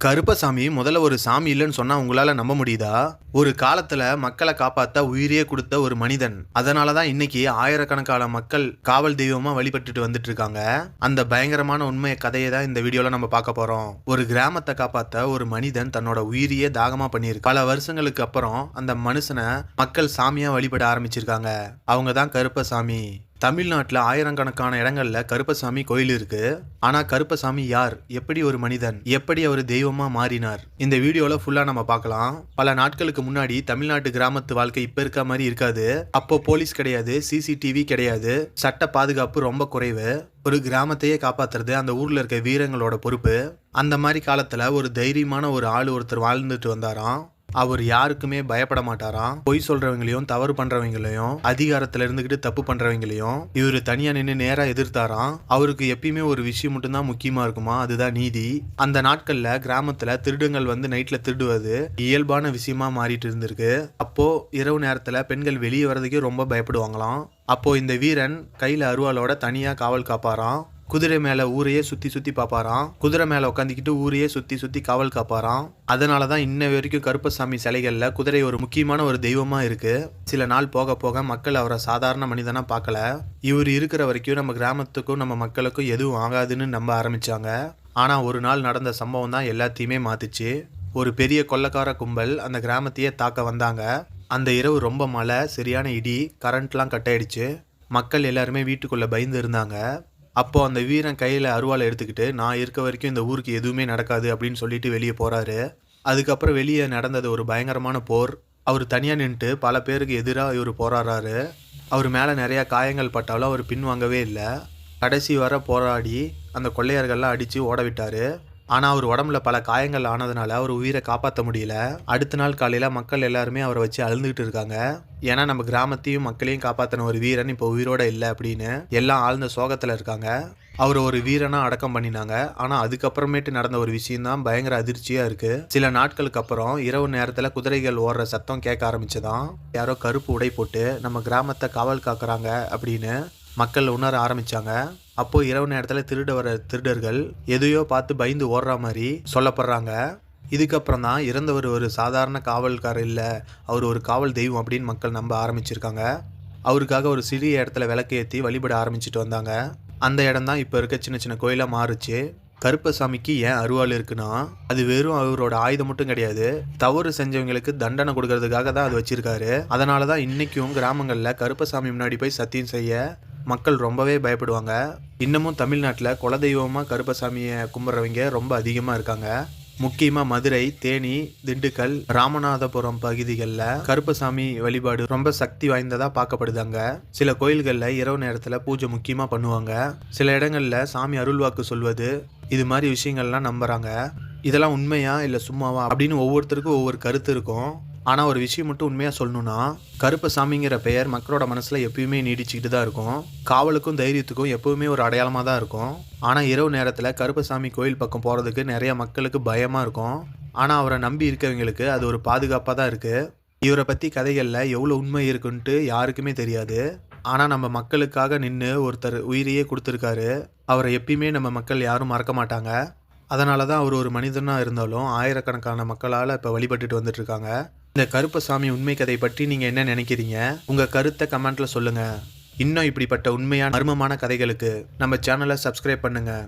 கருப்பசாமி முதல்ல ஒரு சாமி இல்லைன்னு சொன்னா உங்களால நம்ப முடியுதா? ஒரு காலத்துல மக்களை காப்பாத்த உயிரையே கொடுத்த ஒரு மனிதன். அதனாலதான் இன்னைக்கு ஆயிரக்கணக்கான மக்கள் காவல் தெய்வமா வழிபட்டுட்டு வந்துட்டு இருக்காங்க. அந்த பயங்கரமான உண்மை கதையை தான் இந்த வீடியோல நம்ம பார்க்க போறோம். ஒரு கிராமத்தை காப்பாத்த ஒரு மனிதன் தன்னோட உயிரையே தாகமா பண்ணியிருக்கு. பல வருஷங்களுக்கு அப்புறம் அந்த மனுஷனை மக்கள் சாமியா வழிபட ஆரம்பிச்சிருக்காங்க. அவங்க தான் கருப்பசாமி. தமிழ்நாட்டில் ஆயிரக்கணக்கான இடங்கள்ல கருப்பசாமி கோயில் இருக்கு. ஆனா கருப்பசாமி யார், எப்படி ஒரு மனிதன், எப்படி அவர் தெய்வமா மாறினார், இந்த வீடியோல ஃபுல்லா நம்ம பார்க்கலாம். பல நாட்களுக்கு முன்னாடி தமிழ்நாட்டு கிராமத்து வாழ்க்கை இப்ப இருக்க மாதிரி இருக்காது. அப்போ போலீஸ் கிடையாது, சிசிடிவி கிடையாது, சட்ட பாதுகாப்பு ரொம்ப குறைவு. ஒரு கிராமத்தையே காப்பாத்துறது அந்த ஊர்ல இருக்க வீரங்களோட பொறுப்பு. அந்த மாதிரி காலத்துல ஒரு தைரியமான ஒரு ஆள் ஒருத்தர் வாழ்ந்துட்டு வந்தாராம். அவர் யாருக்குமே பயப்பட மாட்டாராம். பொய் சொல்றவங்களையும் தவறு பண்றவங்களையும் அதிகாரத்துல இருந்துகிட்டு தப்பு பண்றவங்களையும் இவரு தனியா நின்று நேரா எதிர்த்தாராம். அவருக்கு எப்பயுமே ஒரு விஷயம் மட்டும்தான் முக்கியமா இருக்குமா, அதுதான் நீதி. அந்த நாட்கள்ல கிராமத்துல திருடங்கள் வந்து நைட்ல திருடுவது இயல்பான விஷயமா மாறிட்டு இருந்திருக்கு. அப்போ இரவு நேரத்துல பெண்கள் வெளியே வர்றதுக்கே ரொம்ப பயப்படுவாங்களாம். அப்போ இந்த வீரன் கையில அருவாளோட தனியா காவல் காப்பாராம். குதிரை மேல ஊரையே சுத்தி சுத்தி பாப்பாராம். குதிரை மேல உட்காந்துக்கிட்டு ஊரையே சுத்தி சுத்தி காவல் காப்பாராம். அதனாலதான் இன்ன வரைக்கும் கருப்பசாமி சிலைகள்ல குதிரை ஒரு முக்கியமான ஒரு தெய்வமா இருக்கு. சில நாள் போக போக மக்கள் அவரை சாதாரண மனிதனா பார்க்கல. இவர் இருக்கிற வரைக்கும் நம்ம கிராமத்துக்கும் நம்ம மக்களுக்கும் எதுவும் ஆகாதுன்னு நம்ப ஆரம்பிச்சாங்க. ஆனா ஒரு நாள் நடந்த சம்பவம் தான் எல்லாத்தையுமே மாத்துச்சு. ஒரு பெரிய கொள்ளைக்கார கும்பல் அந்த கிராமத்தையே தாக்க வந்தாங்க. அந்த இரவு ரொம்ப மழை, சரியான இடி, கரண்ட்லாம் கட் ஆயிடுச்சு. மக்கள் எல்லாருமே வீட்டுக்குள்ள பயந்து இருந்தாங்க. அப்போ அந்த வீரன் கையில் அருவாளை எடுத்துக்கிட்டு நான் இருக்க வரைக்கும் இந்த ஊருக்கு எதுவுமே நடக்காது அப்படின்னு சொல்லிட்டு வெளியே போகிறாரு. அதுக்கப்புறம் வெளியே நடந்தது ஒரு பயங்கரமான போர். அவர் தனியாக நின்றுட்டு பல பேருக்கு எதிராக இவர் போராடுறாரு. அவர் மேலே நிறையா காயங்கள் பட்டாலும் அவர் பின்வாங்கவே இல்லை. கடைசி வர போராடி அந்த கொள்ளையர்கள்லாம் அடித்து ஓட விட்டார். ஆனால் அவர் உடம்புல பல காயங்கள் ஆனதுனால அவர் உயிரை காப்பாற்ற முடியல. அடுத்த நாள் காலையில் மக்கள் எல்லாருமே அவரை வச்சு அழுந்துகிட்டு இருக்காங்க. ஏன்னா நம்ம கிராமத்தையும் மக்களையும் காப்பாற்றின ஒரு வீரன் இப்போ உயிரோட இல்லை அப்படின்னு எல்லாம் ஆழ்ந்த சோகத்தில் இருக்காங்க. அவர் ஒரு வீரனா அடக்கம் பண்ணினாங்க. ஆனால் அதுக்கப்புறமேட்டு நடந்த ஒரு விஷயம்தான் பயங்கர அதிர்ச்சியாக இருக்கு. சில நாட்களுக்கு அப்புறம் இரவு நேரத்தில் குதிரைகள் ஓடுற சத்தம் கேட்க ஆரம்பிச்சதான். யாரோ கருப்பு உடை போட்டு நம்ம கிராமத்தை காவல் காக்குறாங்க அப்படின்னு மக்கள் உணர ஆரம்பிச்சாங்க. அப்போ இரவு நேரத்தில் திருட வர திருடர்கள் எதையோ பார்த்து பயந்து ஓடுற மாதிரி சொல்லப்படுறாங்க. இதுக்கப்புறம் தான் இறந்தவர் ஒரு சாதாரண காவல்காரர் இல்லை, அவர் ஒரு காவல் தெய்வம் அப்படின்னு மக்கள் நம்ப ஆரம்பிச்சிருக்காங்க. அவருக்காக ஒரு சிறிய இடத்துல விளக்கு ஏற்றி வழிபட ஆரம்பிச்சுட்டு வந்தாங்க. அந்த இடம் தான் இப்போ இருக்க சின்ன சின்ன கோயிலாக மாறுச்சு. கருப்பசாமிக்கு ஏன் அருவாள் இருக்குன்னா அது வெறும் அவரோட ஆயுதம் மட்டும் கிடையாது, தவறு செஞ்சவங்களுக்கு தண்டனை கொடுக்கறதுக்காக தான் அது வச்சிருக்காரு. அதனால தான் இன்னைக்கும் கிராமங்களில் கருப்பசாமி முன்னாடி போய் சத்தியம் செய்ய மக்கள் ரொம்பவே பயப்படுவாங்க. இன்னமும் தமிழ்நாட்டில் குலதெய்வமாக கருப்பசாமியை கும்பிட்றவங்க ரொம்ப அதிகமாக இருக்காங்க. முக்கியமாக மதுரை, தேனி, திண்டுக்கல், ராமநாதபுரம் பகுதிகளில் கருப்பசாமி வழிபாடு ரொம்ப சக்தி வாய்ந்ததாக பார்க்கப்படுதாங்க. சில கோயில்களில் இரவு நேரத்தில் பூஜை முக்கியமாக பண்ணுவாங்க. சில இடங்களில் சாமி அருள்வாக்கு சொல்வது, இது மாதிரி விஷயங்கள்லாம் நம்புகிறாங்க. இதெல்லாம் உண்மையா இல்லை சும்மாவா அப்படின்னு ஒவ்வொருத்தருக்கும் ஒவ்வொரு கருத்து இருக்கும். ஆனால் ஒரு விஷயம் மட்டும் உண்மையாக சொல்லணும்னா கருப்பசாமிங்கிற பெயர் மக்களோட மனசில் எப்பயுமே நீடிச்சுக்கிட்டு தான் இருக்கும். காவலுக்கும் தைரியத்துக்கும் எப்பவுமே ஒரு அடையாளமாக தான் இருக்கும். ஆனால் இரவு நேரத்தில் கருப்பசாமி கோயில் பக்கம் போகிறதுக்கு நிறைய மக்களுக்கு பயமாக இருக்கும். ஆனால் அவரை நம்பி இருக்கவங்களுக்கு அது ஒரு பாதுகாப்பாக தான் இருக்குது. இவரை பற்றி கதைகளில் எவ்வளோ உண்மை இருக்குன்ட்டு யாருக்குமே தெரியாது. ஆனால் நம்ம மக்களுக்காக நின்று ஒருத்தர் உயிரையே கொடுத்துருக்காரு. அவரை எப்பயுமே நம்ம மக்கள் யாரும் மறக்க மாட்டாங்க. அதனால தான் அவர் ஒரு மனிதனாக இருந்தாலும் ஆயிரக்கணக்கான மக்களால் இப்போ வழிபட்டுட்டு வந்துட்டு இருக்காங்க. இந்த கருப்பசாமி உண்மை கதை பற்றி நீங்கள் என்ன நினைக்கிறீங்க? உங்கள் கருத்தை கமெண்ட்டில் சொல்லுங்கள். இன்னும் இப்படிப்பட்ட உண்மையான மர்மமான கதைகளுக்கு நம்ம சேனலை சப்ஸ்கிரைப் பண்ணுங்கள்.